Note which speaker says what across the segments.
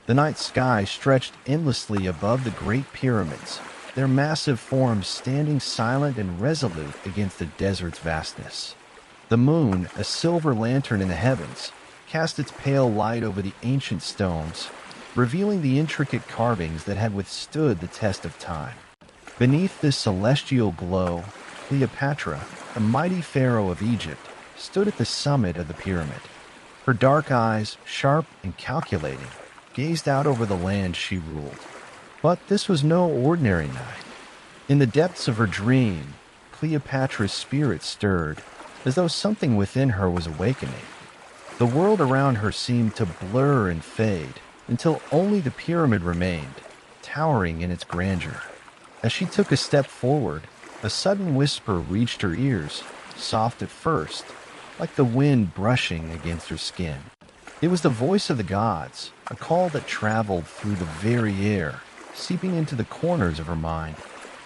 Speaker 1: The night sky stretched endlessly above the Great Pyramids, their massive forms standing silent and resolute against the desert's vastness. The moon, a silver lantern in the heavens, cast its pale light over the ancient stones, revealing the intricate carvings that had withstood the test of time. Beneath this celestial glow, Cleopatra, the mighty pharaoh of Egypt, stood at the summit of the pyramid. Her dark eyes, sharp and calculating, gazed out over the land she ruled. But this was no ordinary night. In the depths of her dream, Cleopatra's spirit stirred, as though something within her was awakening. The world around her seemed to blur and fade, until only the pyramid remained, towering in its grandeur. As she took a step forward, a sudden whisper reached her ears, soft at first, like the wind brushing against her skin. It was the voice of the gods, a call that traveled through the very air, seeping into the corners of her mind.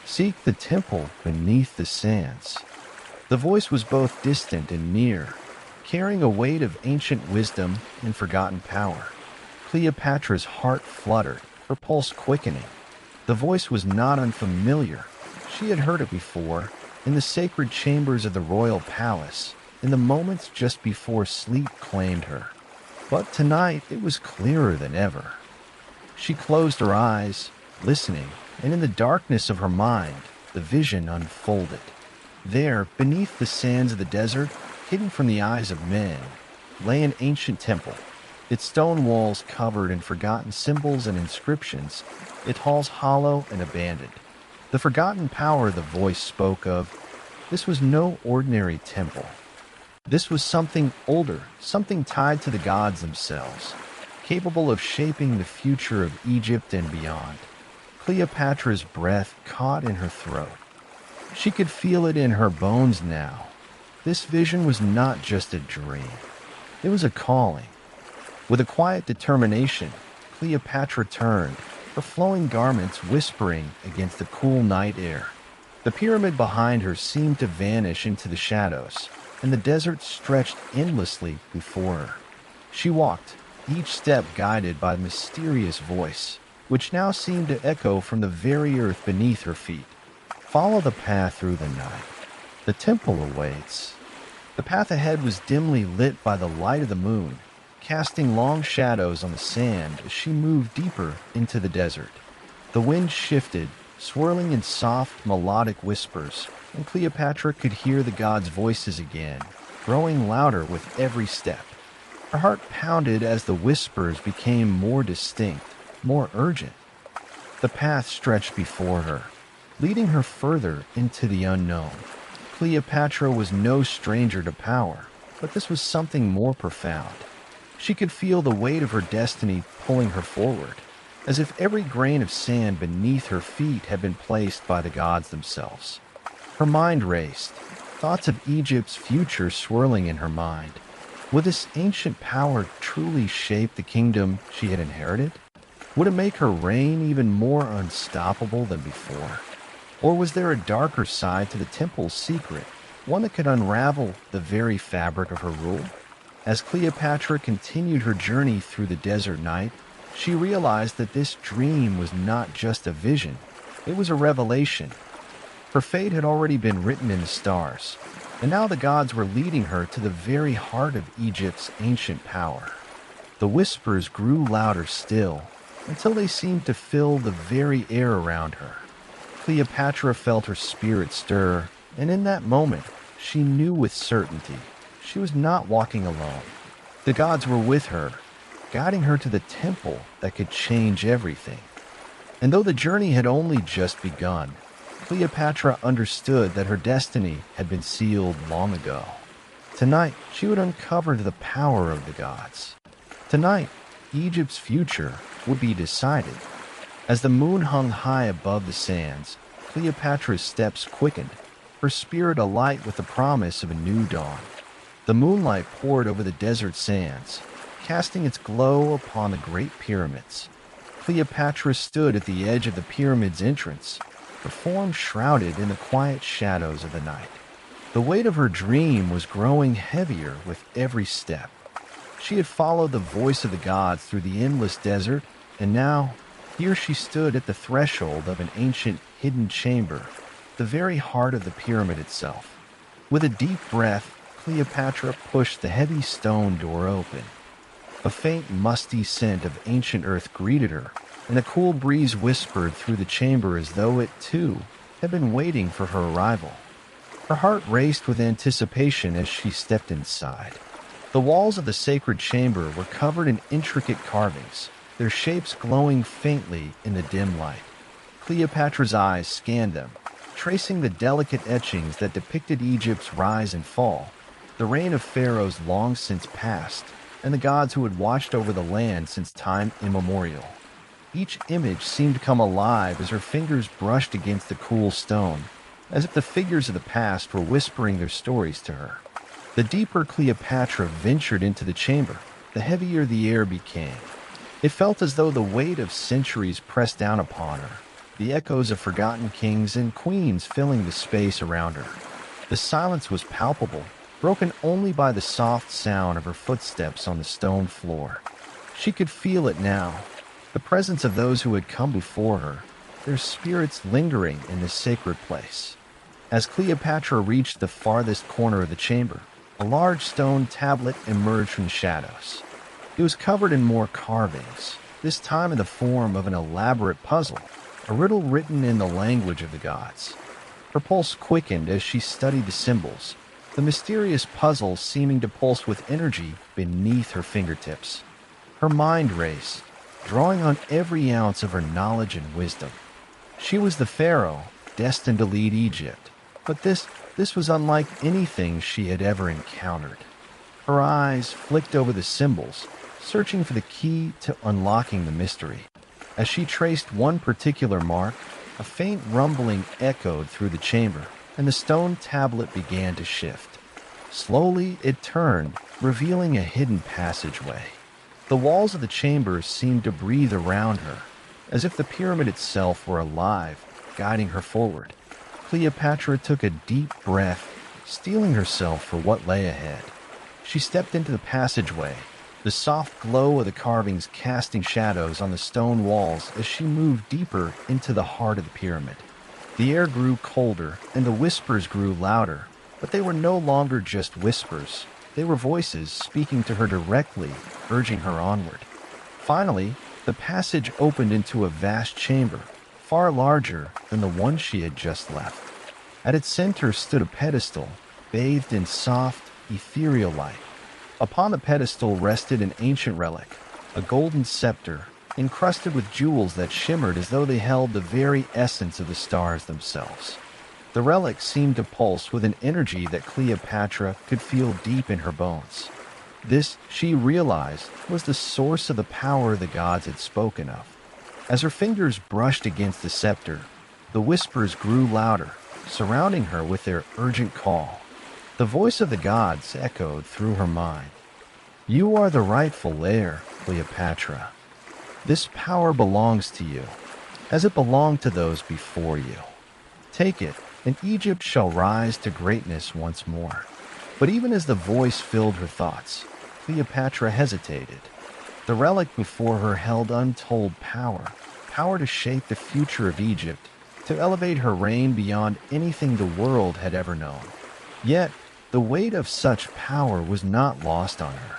Speaker 1: Seek the temple beneath the sands. The voice was both distant and near, carrying a weight of ancient wisdom and forgotten power. Cleopatra's heart fluttered, her pulse quickening. The voice was not unfamiliar. She had heard it before, in the sacred chambers of the royal palace, in the moments just before sleep claimed her. But tonight it was clearer than ever. She closed her eyes, listening, and in the darkness of her mind, the vision unfolded. There, beneath the sands of the desert, hidden from the eyes of men, lay an ancient temple, its stone walls covered in forgotten symbols and inscriptions, its halls hollow and abandoned. The forgotten power the voice spoke of, this was no ordinary temple. This was something older, something tied to the gods themselves, capable of shaping the future of Egypt and beyond. Cleopatra's breath caught in her throat. She could feel it in her bones now. This vision was not just a dream. It was a calling. With a quiet determination, Cleopatra turned, her flowing garments whispering against the cool night air. The pyramid behind her seemed to vanish into the shadows, and the desert stretched endlessly before her. She walked, each step guided by the mysterious voice, which now seemed to echo from the very earth beneath her feet. Follow the path through the night. The temple awaits. The path ahead was dimly lit by the light of the moon, casting long shadows on the sand as she moved deeper into the desert. The wind shifted, swirling in soft, melodic whispers, and Cleopatra could hear the gods' voices again, growing louder with every step. Her heart pounded as the whispers became more distinct, more urgent. The path stretched before her, leading her further into the unknown. Cleopatra was no stranger to power, but this was something more profound. She could feel the weight of her destiny pulling her forward, as if every grain of sand beneath her feet had been placed by the gods themselves. Her mind raced, thoughts of Egypt's future swirling in her mind. Would this ancient power truly shape the kingdom she had inherited? Would it make her reign even more unstoppable than before? Or was there a darker side to the temple's secret, one that could unravel the very fabric of her rule? As Cleopatra continued her journey through the desert night, she realized that this dream was not just a vision, it was a revelation. Her fate had already been written in the stars, and now the gods were leading her to the very heart of Egypt's ancient power. The whispers grew louder still, until they seemed to fill the very air around her. Cleopatra felt her spirit stir, and in that moment, she knew with certainty she was not walking alone. The gods were with her, guiding her to the temple that could change everything. And though the journey had only just begun, Cleopatra understood that her destiny had been sealed long ago. Tonight, she would uncover the power of the gods. Tonight, Egypt's future would be decided. As the moon hung high above the sands, Cleopatra's steps quickened, her spirit alight with the promise of a new dawn. The moonlight poured over the desert sands, casting its glow upon the great pyramids. Cleopatra stood at the edge of the pyramid's entrance, her form shrouded in the quiet shadows of the night. The weight of her dream was growing heavier with every step. She had followed the voice of the gods through the endless desert, And now, here she stood at the threshold of an ancient hidden chamber, the very heart of the pyramid itself. With a deep breath, Cleopatra pushed the heavy stone door open. A faint, musty scent of ancient earth greeted her, and a cool breeze whispered through the chamber as though it, too, had been waiting for her arrival. Her heart raced with anticipation as she stepped inside. The walls of the sacred chamber were covered in intricate carvings, their shapes glowing faintly in the dim light. Cleopatra's eyes scanned them, tracing the delicate etchings that depicted Egypt's rise and fall, the reign of pharaohs long since past, and the gods who had watched over the land since time immemorial. Each image seemed to come alive as her fingers brushed against the cool stone, as if the figures of the past were whispering their stories to her. The deeper Cleopatra ventured into the chamber, the heavier the air became. It felt as though the weight of centuries pressed down upon her, the echoes of forgotten kings and queens filling the space around her. The silence was palpable, broken only by the soft sound of her footsteps on the stone floor. She could feel it now, the presence of those who had come before her, their spirits lingering in this sacred place. As Cleopatra reached the farthest corner of the chamber, a large stone tablet emerged from the shadows. It was covered in more carvings, this time in the form of an elaborate puzzle, a riddle written in the language of the gods. Her pulse quickened as she studied the symbols, the mysterious puzzle seeming to pulse with energy beneath her fingertips. Her mind raced, drawing on every ounce of her knowledge and wisdom. She was the pharaoh, destined to lead Egypt, but this was unlike anything she had ever encountered. Her eyes flicked over the symbols, searching for the key to unlocking the mystery. As she traced one particular mark, a faint rumbling echoed through the chamber, and the stone tablet began to shift. Slowly it turned, revealing a hidden passageway. The walls of the chamber seemed to breathe around her, as if the pyramid itself were alive, guiding her forward. Cleopatra took a deep breath, steeling herself for what lay ahead. She stepped into the passageway, the soft glow of the carvings casting shadows on the stone walls as she moved deeper into the heart of the pyramid. The air grew colder, and the whispers grew louder, but they were no longer just whispers. They were voices speaking to her directly, urging her onward. Finally, the passage opened into a vast chamber, far larger than the one she had just left. At its center stood a pedestal, bathed in soft, ethereal light. Upon the pedestal rested an ancient relic, a golden scepter, encrusted with jewels that shimmered as though they held the very essence of the stars themselves. The relic seemed to pulse with an energy that Cleopatra could feel deep in her bones. This, she realized, was the source of the power the gods had spoken of. As her fingers brushed against the scepter, the whispers grew louder, surrounding her with their urgent call. The voice of the gods echoed through her mind. "You are the rightful heir, Cleopatra. This power belongs to you, as it belonged to those before you. Take it, and Egypt shall rise to greatness once more." But even as the voice filled her thoughts, Cleopatra hesitated. The relic before her held untold power to shape the future of Egypt, to elevate her reign beyond anything the world had ever known. Yet, the weight of such power was not lost on her.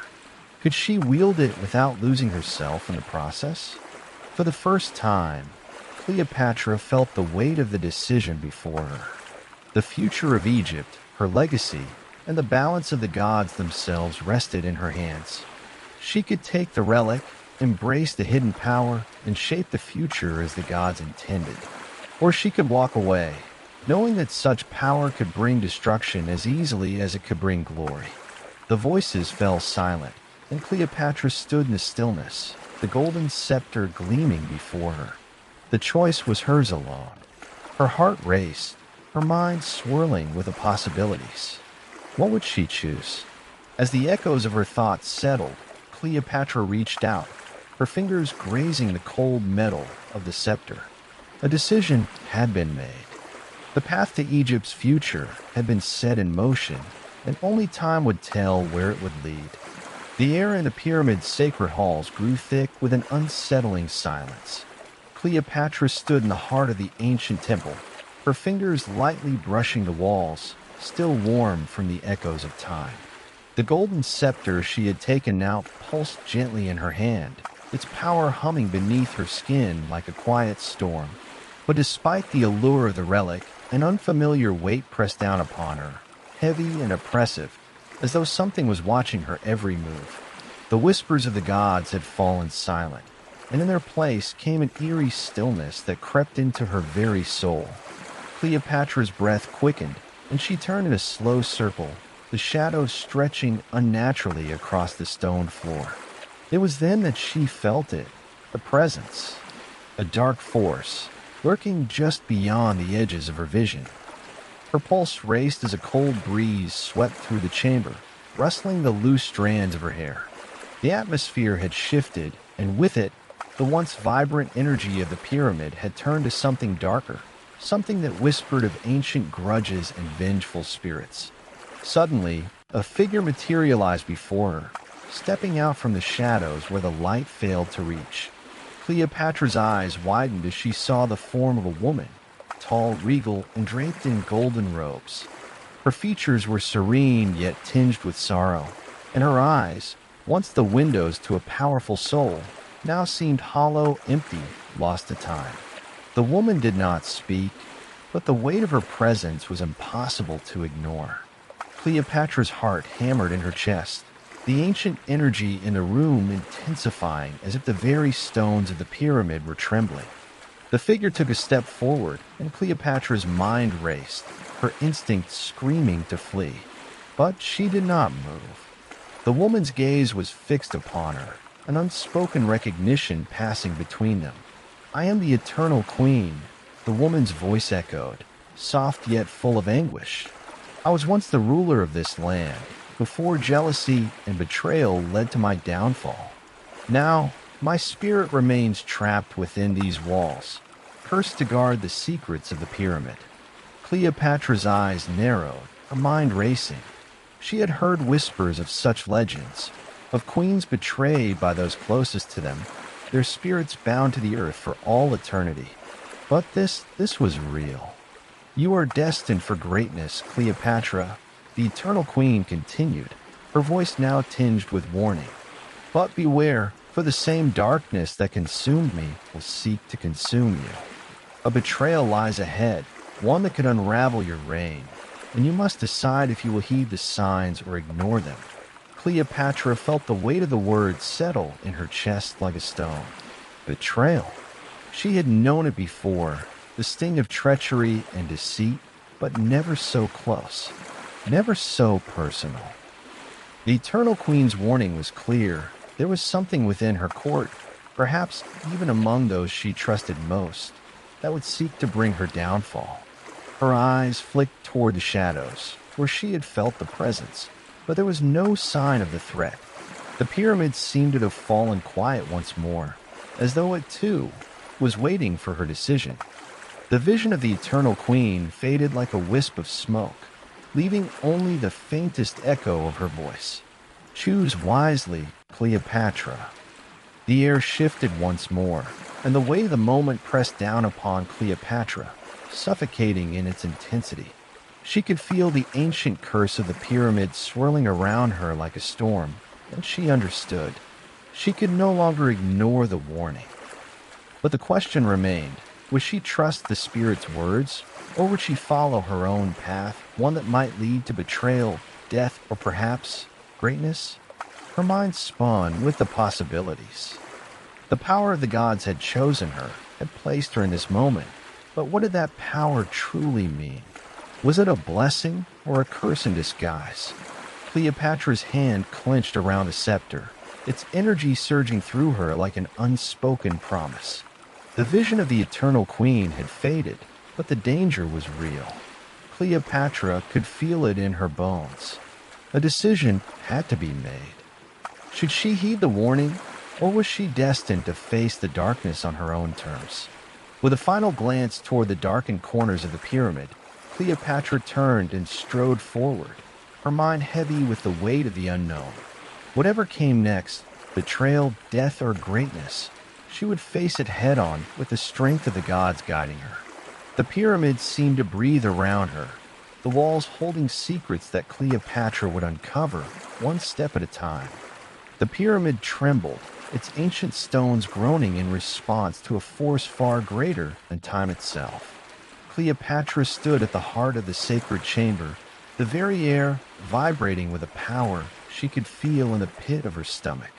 Speaker 1: Could she wield it without losing herself in the process? For the first time, Cleopatra felt the weight of the decision before her. The future of Egypt, her legacy, and the balance of the gods themselves rested in her hands. She could take the relic, embrace the hidden power, and shape the future as the gods intended. Or she could walk away, knowing that such power could bring destruction as easily as it could bring glory. The voices fell silent, and Cleopatra stood in the stillness, the golden scepter gleaming before her. The choice was hers alone. Her heart raced, her mind swirling with the possibilities. What would she choose? As the echoes of her thoughts settled, Cleopatra reached out, her fingers grazing the cold metal of the scepter. A decision had been made. The path to Egypt's future had been set in motion, and only time would tell where it would lead. The air in the pyramid's sacred halls grew thick with an unsettling silence. Cleopatra stood in the heart of the ancient temple, her fingers lightly brushing the walls, still warm from the echoes of time. The golden scepter she had taken now pulsed gently in her hand, its power humming beneath her skin like a quiet storm. But despite the allure of the relic, an unfamiliar weight pressed down upon her, heavy and oppressive, as though something was watching her every move. The whispers of the gods had fallen silent, and in their place came an eerie stillness that crept into her very soul. Cleopatra's breath quickened, and she turned in a slow circle, the shadows stretching unnaturally across the stone floor. It was then that she felt it, a presence, a dark force, lurking just beyond the edges of her vision. Her pulse raced as a cold breeze swept through the chamber, rustling the loose strands of her hair. The atmosphere had shifted, and with it, the once vibrant energy of the pyramid had turned to something darker, something that whispered of ancient grudges and vengeful spirits. Suddenly, a figure materialized before her, stepping out from the shadows where the light failed to reach. Cleopatra's eyes widened as she saw the form of a woman, tall, regal, and draped in golden robes. Her features were serene yet tinged with sorrow, and her eyes, once the windows to a powerful soul, now seemed hollow, empty, lost to time. The woman did not speak, but the weight of her presence was impossible to ignore. Cleopatra's heart hammered in her chest, the ancient energy in the room intensifying as if the very stones of the pyramid were trembling. The figure took a step forward, and Cleopatra's mind raced, her instinct screaming to flee. But she did not move. The woman's gaze was fixed upon her, an unspoken recognition passing between them. "I am the Eternal Queen," the woman's voice echoed, soft yet full of anguish. "I was once the ruler of this land, before jealousy and betrayal led to my downfall. Now, my spirit remains trapped within these walls, cursed to guard the secrets of the pyramid." Cleopatra's eyes narrowed, her mind racing. She had heard whispers of such legends, of queens betrayed by those closest to them, their spirits bound to the earth for all eternity. But this was real. "You are destined for greatness, Cleopatra," the Eternal Queen continued, her voice now tinged with warning. "But beware, for the same darkness that consumed me will seek to consume you. A betrayal lies ahead, one that could unravel your reign, and you must decide if you will heed the signs or ignore them." Cleopatra felt the weight of the words settle in her chest like a stone. Betrayal. She had known it before, the sting of treachery and deceit, but never so close, never so personal. The Eternal Queen's warning was clear. There was something within her court, perhaps even among those she trusted most, that would seek to bring her downfall. Her eyes flicked toward the shadows, where she had felt the presence, but there was no sign of the threat. The pyramid seemed to have fallen quiet once more, as though it too was waiting for her decision. The vision of the Eternal Queen faded like a wisp of smoke, leaving only the faintest echo of her voice. "Choose wisely, Cleopatra." The air shifted once more, and the weight of the moment pressed down upon Cleopatra, suffocating in its intensity. She could feel the ancient curse of the pyramid swirling around her like a storm, and she understood. She could no longer ignore the warning. But the question remained, would she trust the spirit's words, or would she follow her own path, one that might lead to betrayal, death, or perhaps greatness? Her mind spun with the possibilities. The power of the gods had chosen her, had placed her in this moment, but what did that power truly mean? Was it a blessing or a curse in disguise? Cleopatra's hand clenched around the scepter, its energy surging through her like an unspoken promise. The vision of the Eternal Queen had faded, but the danger was real. Cleopatra could feel it in her bones. A decision had to be made. Should she heed the warning, or was she destined to face the darkness on her own terms? With a final glance toward the darkened corners of the pyramid, Cleopatra turned and strode forward, her mind heavy with the weight of the unknown. Whatever came next, betrayal, death, or greatness, she would face it head-on with the strength of the gods guiding her. The pyramids seemed to breathe around her, the walls holding secrets that Cleopatra would uncover one step at a time. The pyramid trembled, its ancient stones groaning in response to a force far greater than time itself. Cleopatra stood at the heart of the sacred chamber, the very air vibrating with a power she could feel in the pit of her stomach.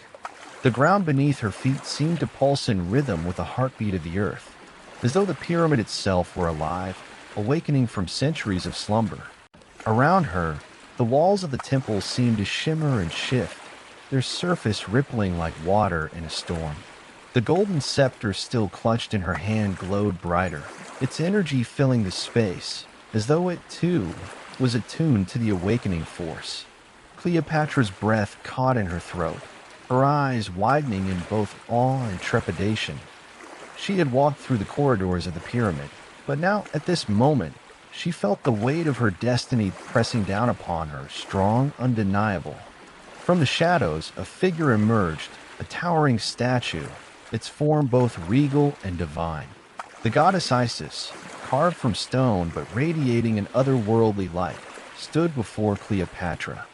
Speaker 1: The ground beneath her feet seemed to pulse in rhythm with the heartbeat of the earth, as though the pyramid itself were alive, awakening from centuries of slumber. Around her, the walls of the temple seemed to shimmer and shift, their surface rippling like water in a storm. The golden scepter still clutched in her hand glowed brighter, its energy filling the space, as though it, too, was attuned to the awakening force. Cleopatra's breath caught in her throat, her eyes widening in both awe and trepidation. She had walked through the corridors of the pyramid, but now, at this moment, she felt the weight of her destiny pressing down upon her, strong, undeniable. From the shadows, a figure emerged, a towering statue, its form both regal and divine. The goddess Isis, carved from stone but radiating an otherworldly light, stood before Cleopatra.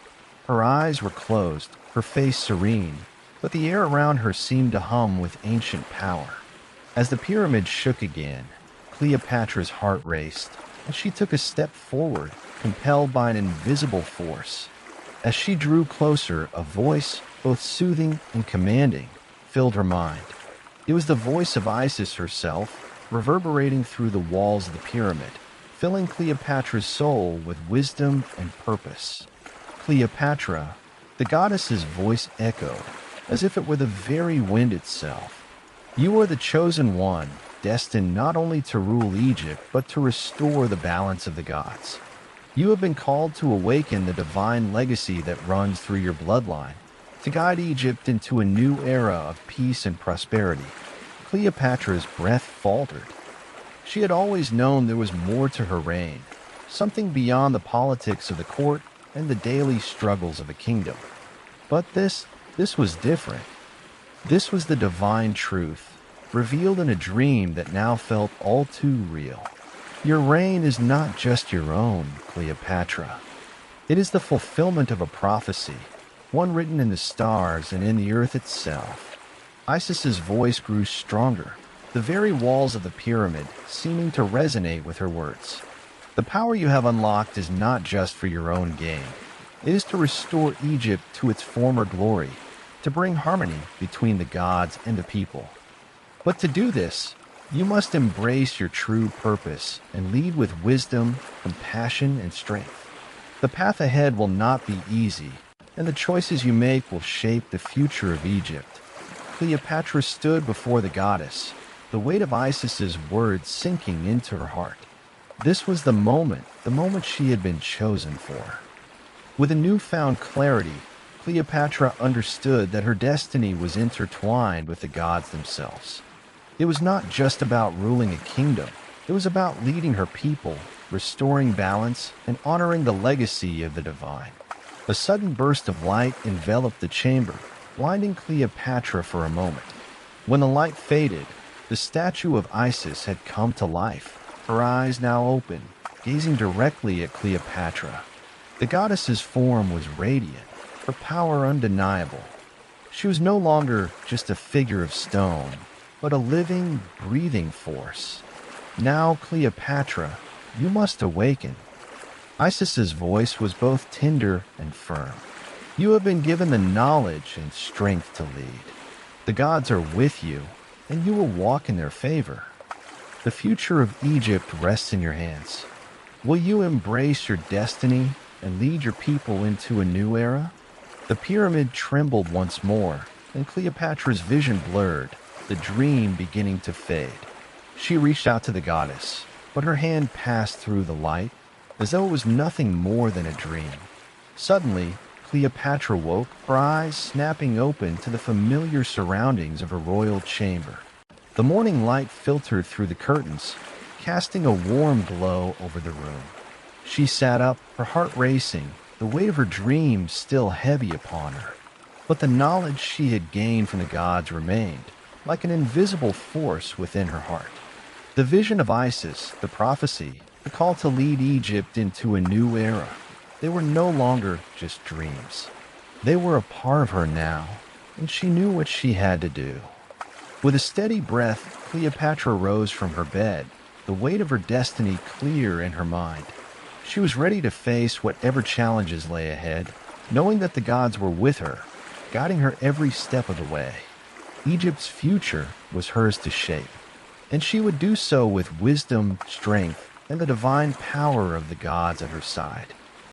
Speaker 1: Her eyes were closed, her face serene, but the air around her seemed to hum with ancient power. As the pyramid shook again, Cleopatra's heart raced, and she took a step forward, compelled by an invisible force. As she drew closer, a voice, both soothing and commanding, filled her mind. It was the voice of Isis herself, reverberating through the walls of the pyramid, filling Cleopatra's soul with wisdom and purpose. Cleopatra, the goddess's voice echoed, as if it were the very wind itself. You are the chosen one, destined not only to rule Egypt, but to restore the balance of the gods. You have been called to awaken the divine legacy that runs through your bloodline, to guide Egypt into a new era of peace and prosperity. Cleopatra's breath faltered. She had always known there was more to her reign, something beyond the politics of the court and the daily struggles of a kingdom. But this was different. This was the divine truth, revealed in a dream that now felt all too real. Your reign is not just your own, Cleopatra. It is the fulfillment of a prophecy, one written in the stars and in the earth itself. Isis's voice grew stronger, the very walls of the pyramid seeming to resonate with her words. The power you have unlocked is not just for your own gain. It is to restore Egypt to its former glory, to bring harmony between the gods and the people. But to do this, you must embrace your true purpose and lead with wisdom, compassion, and strength. The path ahead will not be easy, and the choices you make will shape the future of Egypt. Cleopatra stood before the goddess, the weight of Isis's words sinking into her heart. This was the moment she had been chosen for. With a newfound clarity, Cleopatra understood that her destiny was intertwined with the gods themselves. It was not just about ruling a kingdom. It was about leading her people, restoring balance, and honoring the legacy of the divine. A sudden burst of light enveloped the chamber, blinding Cleopatra for a moment. When the light faded, the statue of Isis had come to life, her eyes now open, gazing directly at Cleopatra. The goddess's form was radiant, her power undeniable. She was no longer just a figure of stone, but a living, breathing force. Now, Cleopatra, you must awaken. Isis's voice was both tender and firm. You have been given the knowledge and strength to lead. The gods are with you, and you will walk in their favor. The future of Egypt rests in your hands. Will you embrace your destiny and lead your people into a new era? The pyramid trembled once more, and Cleopatra's vision blurred, the dream beginning to fade. She reached out to the goddess, but her hand passed through the light, as though it was nothing more than a dream. Suddenly, Cleopatra woke, her eyes snapping open to the familiar surroundings of her royal chamber. The morning light filtered through the curtains, casting a warm glow over the room. She sat up, her heart racing, the weight of her dreams still heavy upon her. But the knowledge she had gained from the gods remained, like an invisible force within her heart. The vision of Isis, the prophecy, the call to lead Egypt into a new era, they were no longer just dreams. They were a part of her now, and she knew what she had to do. With a steady breath, Cleopatra rose from her bed, the weight of her destiny clear in her mind. She was ready to face whatever challenges lay ahead, knowing that the gods were with her, guiding her every step of the way. Egypt's future was hers to shape, and she would do so with wisdom, strength, and the divine power of the gods at her side.